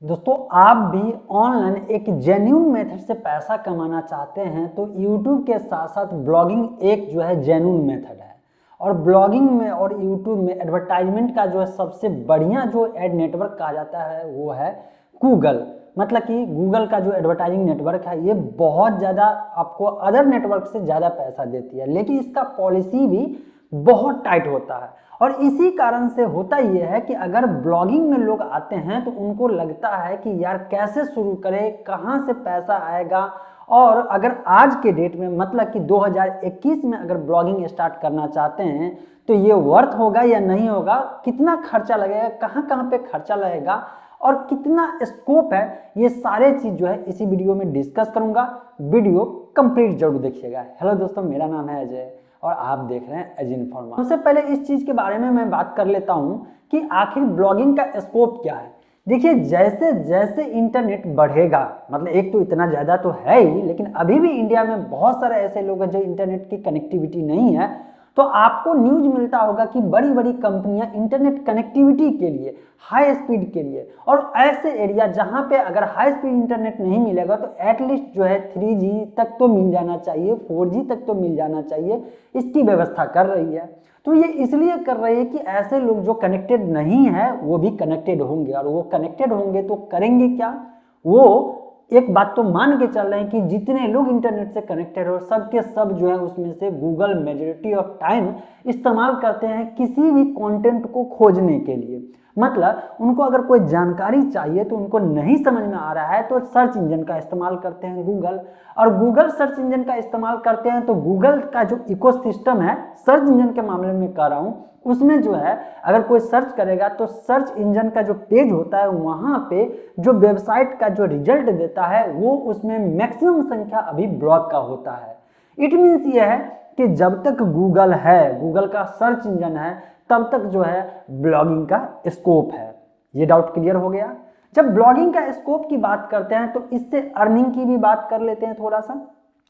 दोस्तों आप भी ऑनलाइन एक जेन्युइन मेथड से पैसा कमाना चाहते हैं तो यूट्यूब के साथ साथ ब्लॉगिंग एक जो है जेन्युइन मेथड है। और ब्लॉगिंग में और यूट्यूब में एडवर्टाइजमेंट का जो है सबसे बढ़िया जो एड नेटवर्क कहा जाता है वो है गूगल। मतलब कि गूगल का जो एडवर्टाइजिंग नेटवर्क है ये बहुत ज़्यादा आपको अदर नेटवर्क से ज़्यादा पैसा देती है, लेकिन इसका पॉलिसी भी बहुत टाइट होता है। और इसी कारण से होता यह है कि अगर ब्लॉगिंग में लोग आते हैं तो उनको लगता है कि यार कैसे शुरू करें, कहाँ से पैसा आएगा। और अगर आज के डेट में मतलब कि 2021 में अगर ब्लॉगिंग स्टार्ट करना चाहते हैं तो ये वर्थ होगा या नहीं होगा, कितना खर्चा लगेगा, कहाँ कहाँ पे खर्चा लगेगा और कितना स्कोप है, ये सारे चीज़ जो है इसी वीडियो में डिस्कस करूंगा। वीडियो कंप्लीट जरूर देखिएगा। हेलो दोस्तों, मेरा नाम है अजय और आप देख रहे हैं एज इन्फॉर्मा। सबसे पहले इस चीज़ के बारे में मैं बात कर लेता हूं कि आखिर ब्लॉगिंग का स्कोप क्या है। देखिए, जैसे जैसे इंटरनेट बढ़ेगा, मतलब एक तो इतना ज़्यादा तो है ही, लेकिन अभी भी इंडिया में बहुत सारे ऐसे लोग हैं जो इंटरनेट की कनेक्टिविटी नहीं है। तो आपको न्यूज मिलता होगा कि बड़ी बड़ी कंपनियां इंटरनेट कनेक्टिविटी के लिए, हाई स्पीड के लिए, और ऐसे एरिया जहां पे अगर हाई स्पीड इंटरनेट नहीं मिलेगा तो एटलीस्ट जो है 3G तक तो मिल जाना चाहिए, 4G तक तो मिल जाना चाहिए, इसकी व्यवस्था कर रही है। तो ये इसलिए कर रही है कि ऐसे लोग जो कनेक्टेड नहीं है वो भी कनेक्टेड होंगे, और वो कनेक्टेड होंगे तो करेंगे क्या, वो एक बात तो मान के चल रहे हैं कि जितने लोग इंटरनेट से कनेक्टेड हो सब के सब जो है उसमें से गूगल मेजॉरिटी ऑफ टाइम इस्तेमाल करते हैं किसी भी कंटेंट को खोजने के लिए। मतलब उनको अगर कोई जानकारी चाहिए तो उनको नहीं समझ में आ रहा है तो सर्च इंजन का इस्तेमाल करते हैं गूगल, और गूगल सर्च इंजन का इस्तेमाल करते हैं तो गूगल का जो इकोसिस्टम है, सर्च इंजन के मामले में कह रहा हूँ, उसमें जो है अगर कोई सर्च करेगा तो सर्च इंजन का जो पेज होता है वहाँ पे जो वेबसाइट का जो रिजल्ट देता है वो उसमें मैक्सिमम संख्या अभी ब्लॉग का होता है। इट मीन्स ये है कि जब तक गूगल है, गूगल का सर्च इंजन है, तब तक जो है ब्लॉगिंग का स्कोप है। ये डाउट क्लियर हो गया। जब ब्लॉगिंग का स्कोप की बात करते हैं तो इससे अर्निंग की भी बात कर लेते हैं थोड़ा सा,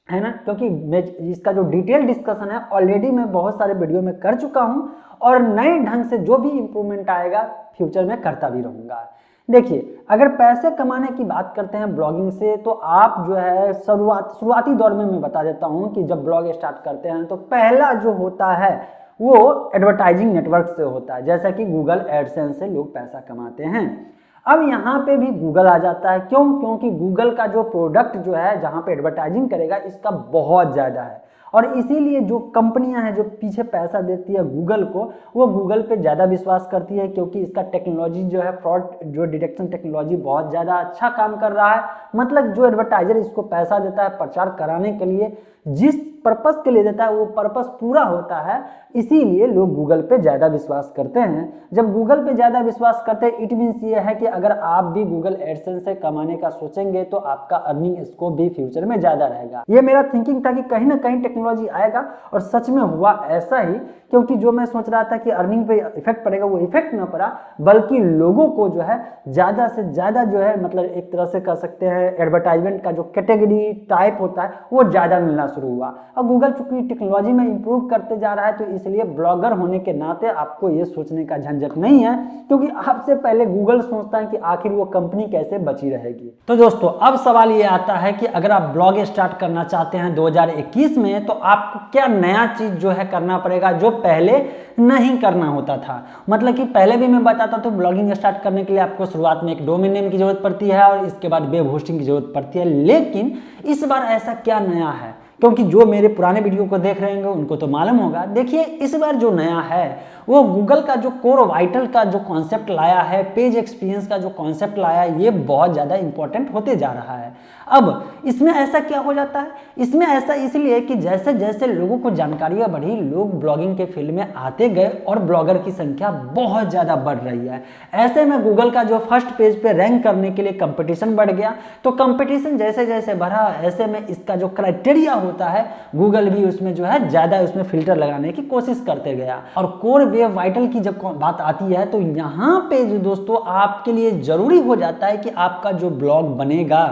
है ना, क्योंकि इसका जो डिटेल डिस्कशन है ऑलरेडी मैं बहुत सारे वीडियो में कर चुका हूं और नए ढंग से जो भी इंप्रूवमेंट आएगा फ्यूचर में करता भी रहूंगा। देखिए, अगर पैसे कमाने की बात करते हैं ब्लॉगिंग से तो आप जो है शुरुआती दौर में मैं बता देता हूं कि जब ब्लॉग स्टार्ट करते हैं तो पहला जो होता है वो एडवर्टाइजिंग नेटवर्क से होता है, जैसा कि गूगल एडसेंस से लोग पैसा कमाते हैं। अब यहाँ पे भी गूगल आ जाता है, क्यों? क्योंकि गूगल का जो प्रोडक्ट जो है जहाँ पे एडवर्टाइजिंग करेगा इसका बहुत ज़्यादा है, और इसीलिए जो कंपनियां हैं जो पीछे पैसा देती है गूगल को, वो गूगल पे ज़्यादा विश्वास करती है, क्योंकि इसका टेक्नोलॉजी जो है, फ्रॉड जो डिटेक्शन टेक्नोलॉजी बहुत ज़्यादा अच्छा काम कर रहा है। मतलब जो एडवर्टाइजर इसको पैसा देता है प्रचार कराने के लिए, जिस पर्पस के लिए देता है वो पर्पस पूरा होता है, इसीलिए लोग गूगल पे ज़्यादा विश्वास करते हैं। जब गूगल पे ज़्यादा विश्वास करते हैं इट मीन्स ये है कि अगर आप भी गूगल एडसेंस से कमाने का सोचेंगे तो आपका अर्निंग स्कोप भी फ्यूचर में ज़्यादा रहेगा। ये मेरा थिंकिंग था कि कहीं ना कहीं टेक्नोलॉजी आएगा, और सच में हुआ ऐसा ही, क्योंकि जो मैं सोच रहा था कि अर्निंग पे इफेक्ट पड़ेगा वो इफेक्ट ना पड़ा, बल्कि लोगों को जो है ज़्यादा से ज़्यादा जो है, मतलब एक तरह से कह सकते हैं एडवर्टाइजमेंट का जो कैटेगरी टाइप होता है वो ज़्यादा मिलना शुरू हुआ। और गूगल चूंकि टेक्नोलॉजी में इंप्रूव करते जा रहा है तो इसलिए ब्लॉगर होने के नाते आपको ये सोचने का झंझट नहीं है, क्योंकि आपसे पहले गूगल सोचता है कि आखिर वो कंपनी कैसे बची रहेगी। तो दोस्तों अब सवाल ये आता है कि अगर आप ब्लॉग स्टार्ट करना चाहते हैं 2021 में तो आपको क्या नया चीज जो है करना पड़ेगा जो पहले नहीं करना होता था। मतलब कि पहले भी मैं बताता तो ब्लॉगिंग स्टार्ट करने के लिए आपको शुरुआत में एक डोमेन नेम की जरूरत पड़ती है और इसके बाद वेब होस्टिंग की जरूरत पड़ती है, लेकिन इस बार ऐसा क्या नया है, क्योंकि जो मेरे पुराने वीडियो को देख रहे होंगे उनको तो मालूम होगा। देखिए, इस बार जो नया है वो गूगल का जो कोर वाइटल का जो कॉन्सेप्ट लाया है, पेज एक्सपीरियंस का जो कॉन्सेप्ट लाया है, ये बहुत ज़्यादा इंपॉर्टेंट होते जा रहा है। अब इसमें ऐसा क्या हो जाता है, इसमें ऐसा इसलिए कि जैसे जैसे लोगों को जानकारियाँ बढ़ी, लोग ब्लॉगिंग के फील्ड में आते गए और ब्लॉगर की संख्या बहुत ज़्यादा बढ़ रही है। ऐसे में गूगल का जो फर्स्ट पेज पे रैंक करने के लिए कंपटीशन बढ़ गया, तो कंपटीशन जैसे जैसे बढ़ा ऐसे में इसका जो क्राइटेरिया होता है गूगल भी उसमें जो है ज़्यादा उसमें फिल्टर लगाने की कोशिश करते गया। और कोर वेब वाइटल की जब बात आती है तो यहाँ पे जो दोस्तों आपके लिए ज़रूरी हो जाता है कि आपका जो ब्लॉग बनेगा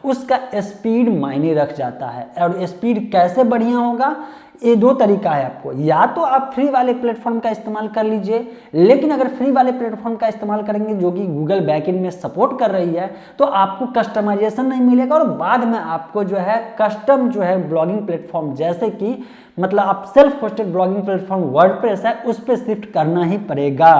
उसका स्पीड मायने रख जाता है। और स्पीड कैसे बढ़िया होगा, ये दो तरीका है आपको, या तो आप फ्री वाले प्लेटफॉर्म का इस्तेमाल कर लीजिए, लेकिन अगर फ्री वाले प्लेटफॉर्म का इस्तेमाल करेंगे जो कि गूगल बैकएंड में सपोर्ट कर रही है, तो आपको कस्टमाइजेशन नहीं मिलेगा और बाद में आपको जो है कस्टम जो है ब्लॉगिंग प्लेटफॉर्म, जैसे कि मतलब आप self hosted blogging platform WordPress है उस पर शिफ्ट करना ही पड़ेगा।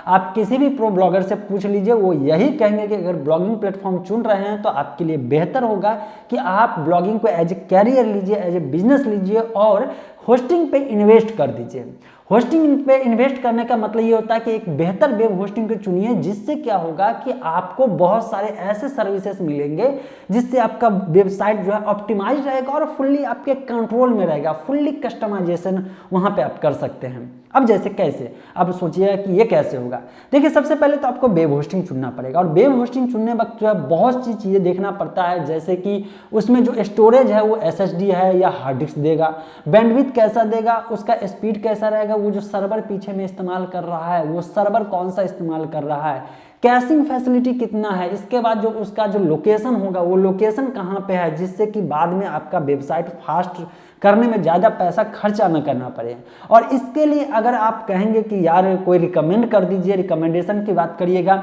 आप किसी भी प्रो ब्लॉगर से पूछ लीजिए, वो यही कहेंगे कि अगर ब्लॉगिंग प्लेटफॉर्म चुन रहे हैं तो आपके लिए बेहतर होगा कि आप ब्लॉगिंग को एज ए कैरियर लीजिए, एज ए बिजनेस लीजिए और होस्टिंग पे इन्वेस्ट कर दीजिए। होस्टिंग पे इन्वेस्ट करने का मतलब ये होता है कि एक बेहतर वेब होस्टिंग को चुनिए, जिससे क्या होगा कि आपको बहुत सारे ऐसे सर्विसेज मिलेंगे जिससे आपका वेबसाइट जो है ऑप्टिमाइज रहेगा और फुल्ली आपके कंट्रोल में रहेगा, फुल्ली कस्टमाइजेशन वहां पे आप कर सकते हैं। अब जैसे कैसे, अब सोचिए कि ये कैसे होगा। देखिए सबसे पहले तो आपको वेब होस्टिंग चुनना पड़ेगा और वेब होस्टिंग चुनने वक्त जो है बहुत सी चीज़ें देखना पड़ता है, जैसे कि उसमें जो स्टोरेज है वो SSD है या हार्ड डिस्क देगा, बैंडविड्थ कैसा देगा, उसका स्पीड कैसा रहेगा, वो जो सर्वर पीछे में इस्तेमाल कर रहा है वो सर्वर कौन सा इस्तेमाल कर रहा है, कैशिंग फैसिलिटी कितना है, इसके बाद जो उसका जो लोकेशन होगा वो लोकेशन कहाँ पे है, जिससे कि बाद में आपका वेबसाइट फास्ट करने में ज़्यादा पैसा खर्चा न करना पड़े। और इसके लिए अगर आप कहेंगे कि यार कोई रिकमेंड कर दीजिए, रिकमेंडेशन की बात करिएगा,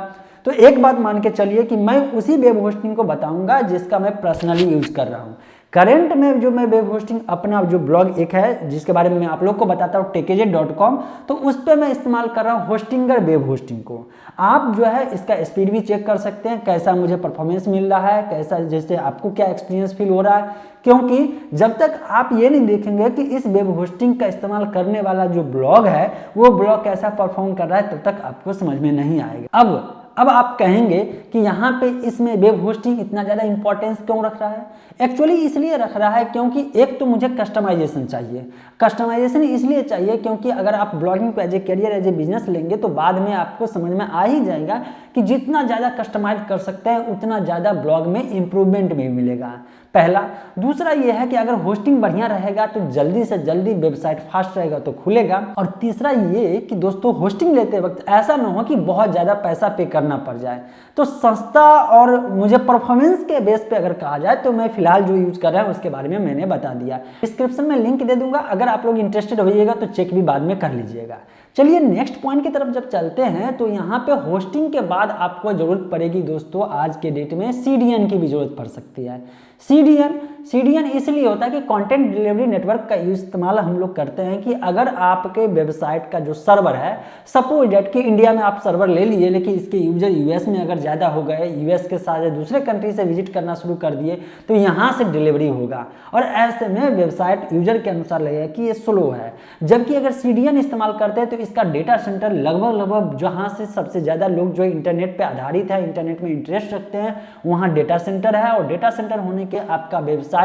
तो एक बात मान के चलिए कि मैं उसी वेब होस्टिंग को बताऊंगा जिसका मैं पर्सनली यूज कर रहा हूँ। करंट में जो मैं वेब होस्टिंग अपना जो ब्लॉग एक है जिसके बारे में मैं आप लोग को बताता हूँ techagent.com, तो उस पर मैं इस्तेमाल कर रहा हूँ होस्टिंगर वेब होस्टिंग को। आप जो है इसका स्पीड भी चेक कर सकते हैं, कैसा मुझे परफॉर्मेंस मिल रहा है, कैसा जैसे आपको क्या एक्सपीरियंस फील हो रहा है, क्योंकि जब तक आप ये नहीं देखेंगे कि इस वेब होस्टिंग का इस्तेमाल करने वाला जो ब्लॉग है वो ब्लॉग कैसा परफॉर्म कर रहा है, तब तक आपको समझ में नहीं आएगा। अब आप कहेंगे कि यहाँ पे इसमें वेब होस्टिंग इतना ज़्यादा इंपॉर्टेंस क्यों रख रहा है। एक्चुअली इसलिए रख रहा है क्योंकि एक तो मुझे कस्टमाइजेशन चाहिए। कस्टमाइजेशन इसलिए चाहिए क्योंकि अगर आप ब्लॉगिंग को as a career, as a business लेंगे तो बाद में आपको समझ में आ ही जाएगा कि जितना ज़्यादा कस्टमाइज कर सकते हैं उतना ज़्यादा ब्लॉग में इंप्रूवमेंट भी मिलेगा, पहला। दूसरा ये है कि अगर होस्टिंग बढ़िया रहेगा तो जल्दी से जल्दी वेबसाइट फास्ट रहेगा तो खुलेगा। और तीसरा ये कि दोस्तों होस्टिंग लेते वक्त ऐसा ना हो कि बहुत ज़्यादा पैसा पे करना पड़ जाए। तो सस्ता और मुझे परफॉर्मेंस के बेस पे अगर कहा जाए तो मैं फिलहाल जो यूज कर रहा हूँ उसके बारे में मैंने बता दिया। डिस्क्रिप्शन में लिंक दे दूंगा, अगर आप लोग इंटरेस्टेड होइएगा तो चेक भी बाद में कर लीजिएगा। चलिए नेक्स्ट पॉइंट की तरफ जब चलते हैं तो यहाँ पे होस्टिंग के बाद आपको जरूरत पड़ेगी दोस्तों आज के डेट में CDN की भी जरूरत पड़ सकती है। CDN इसलिए होता है कि कंटेंट डिलीवरी नेटवर्क का इस्तेमाल हम लोग करते हैं कि अगर आपके वेबसाइट का जो सर्वर है, सपोज डेट कि इंडिया में आप सर्वर ले लिए लेकिन इसके यूजर US में अगर ज़्यादा हो गए, US के साथ दूसरे कंट्री से विजिट करना शुरू कर दिए तो यहाँ से डिलीवरी होगा और ऐसे में वेबसाइट यूजर के अनुसार लगेगा कि ये स्लो है। जबकि अगर CDN इस्तेमाल करते हैं तो इसका डेटा सेंटर लगभग जहाँ से सबसे ज़्यादा लोग जो इंटरनेट पर आधारित है, इंटरनेट में इंटरेस्ट रखते हैं, वहाँ डेटा सेंटर है और डेटा सेंटर होने के आपका वेबसाइट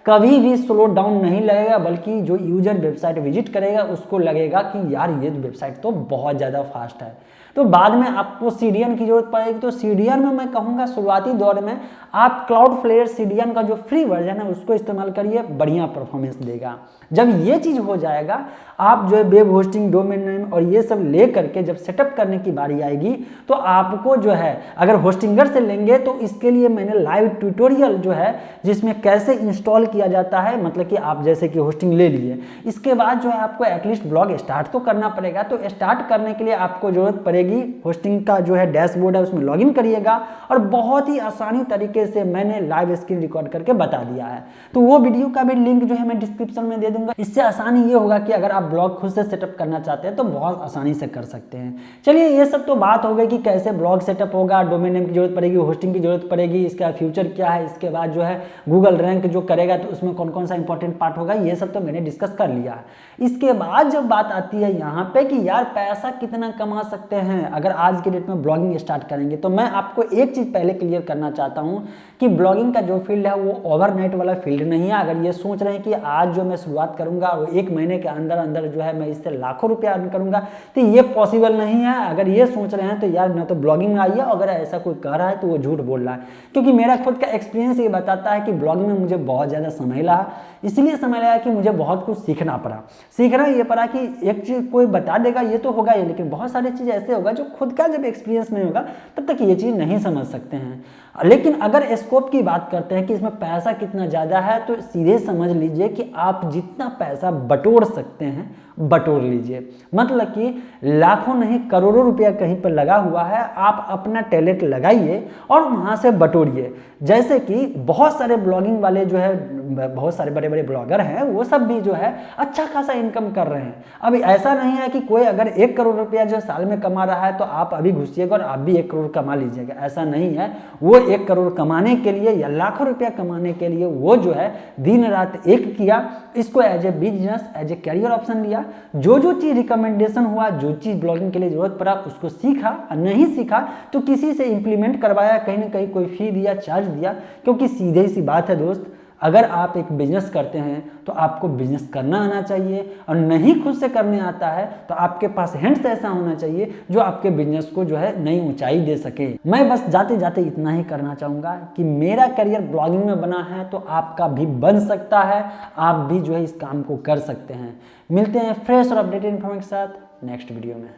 कभी भी स्लो डाउन नहीं लगेगा, बल्कि जो यूजर वेबसाइट विजिट करेगा उसको लगेगा कि यार ये वेबसाइट तो बहुत ज़्यादा फास्ट है। तो बाद में आपको CDN की जरूरत पड़ेगी। तो CDN में मैं कहूँगा शुरुआती दौर में आप क्लाउडफ्लेयर CDN का जो फ्री वर्जन है उसको इस्तेमाल करिए, बढ़िया परफॉर्मेंस देगा। जब ये चीज़ हो जाएगा, आप जो है वेब होस्टिंग, डोमेन नेम और ये सब ले करके जब सेटअप करने की बारी आएगी तो आपको जो है अगर होस्टिंगर से लेंगे तो इसके लिए मैंने लाइव ट्यूटोरियल जो है जिसमें कैसे इंस्टॉल किया जाता है, मतलब कि आप जैसे कि होस्टिंग ले लिए, इसके बाद जो है आपको एटलीस्ट ब्लॉग स्टार्ट तो करना पड़ेगा। तो स्टार्ट करने के लिए आपको जरूरत पड़ेगी होस्टिंग का जो है डैशबोर्ड है उसमें लॉगिन करिएगा और बहुत ही आसानी तरीके से मैंने लाइव स्क्रीन रिकॉर्ड करके बता दिया है। तो वो वीडियो का भी लिंक जो है मैं डिस्क्रिप्शन में दे दूंगा। इससे आसानी ये होगा कि अगर आप ब्लॉग खुद से सेटअप करना चाहते हैं तो बहुत आसानी से कर सकते हैं। चलिए ये सब तो बात हो गई कि कैसे ब्लॉग सेटअप होगा, डोमेन नेम की जरूरत पड़ेगी, होस्टिंग की जरूरत पड़ेगी, इसका फ्यूचर क्या है, इसके बाद जो है गूगल रैंक जो करेगा तो उसमें कौन कौन सा इंपॉर्टेंट पार्ट होगा, ये सब तो मैंने डिस्कस कर लिया है। इसके बाद जब बात आती है यहाँ पे कि यार पैसा कितना कमा सकते हैं अगर आज के डेट में ब्लॉगिंग स्टार्ट करेंगे, तो मैं आपको एक चीज़ पहले क्लियर करना चाहता हूँ कि ब्लॉगिंग का जो फील्ड है वो ओवरनाइट वाला फील्ड नहीं है। अगर ये सोच रहे हैं कि आज जो मैं शुरुआत करूँगा वो 1 महीने के अंदर अंदर जो है मैं इससे लाखों रुपया अर्न करूँगा, तो ये पॉसिबल नहीं है। अगर ये सोच रहे हैं तो यार ना तो ब्लॉगिंग में आइए, अगर ऐसा कोई कह रहा है तो वो झूठ बोल रहा है, क्योंकि मेरा खुद का एक्सपीरियंस ये बताता है कि ब्लॉगिंग में मुझे बहुत ज़्यादा समय लगा। इसलिए समय लगा कि मुझे बहुत कुछ सीखना पड़ा। सीखना ये पड़ा कि एक चीज़ कोई बता देगा ये तो होगा ही, लेकिन बहुत सारी चीज़ ऐसे होगा, जो खुद का जब एक्सपीरियंस नहीं होगा तब तक ये चीज़ नहीं समझ सकते हैं। लेकिन अगर स्कोप की बात करते हैं कि इसमें पैसा कितना ज़्यादा है, तो सीधे समझ लीजिए कि आप जितना पैसा बटोर सकते हैं बटोर लीजिए। मतलब कि लाखों नहीं करोड़ों रुपया कहीं पर लगा हुआ है, आप अपना टैलेंट लगाइए और वहाँ से बटोरिए। जैसे कि बहुत सारे ब्लॉगिंग वाले जो है, बहुत सारे बड़े बड़े ब्लॉगर हैं, वो सब भी जो है अच्छा खासा इनकम कर रहे हैं। अभी ऐसा नहीं है कि कोई अगर 1 करोड़ रुपया जो साल में कमा रहा है तो आप अभी घुसिएगा और आप भी 1 करोड़ कमा लीजिएगा, ऐसा नहीं है। वो 1 करोड़ कमाने के लिए या लाखों रुपया कमाने के लिए वो जो है दिन रात एक किया, इसको as a business, as a career option लिया। जो जो चीज़ रिकमेंडेशन हुआ, जो चीज़ ब्लॉगिंग के लिए जरूरत पड़ा उसको सीखा, और नहीं सीखा तो किसी से इंप्लीमेंट करवाया, कहीं ना कहीं कोई फी दिया, चार्ज दिया। क्योंकि सीधे सी बात है दोस्त, अगर आप एक बिजनेस करते हैं तो आपको बिजनेस करना आना चाहिए, और नहीं खुद से करने आता है तो आपके पास हैंड्स ऐसा होना चाहिए जो आपके बिजनेस को जो है नई ऊंचाई दे सके। मैं बस जाते जाते इतना ही करना चाहूँगा कि मेरा करियर ब्लॉगिंग में बना है तो आपका भी बन सकता है, आप भी जो है इस काम को कर सकते हैं। मिलते हैं फ्रेश और अपडेटेड इन्फॉर्मेशन के साथ नेक्स्ट वीडियो में।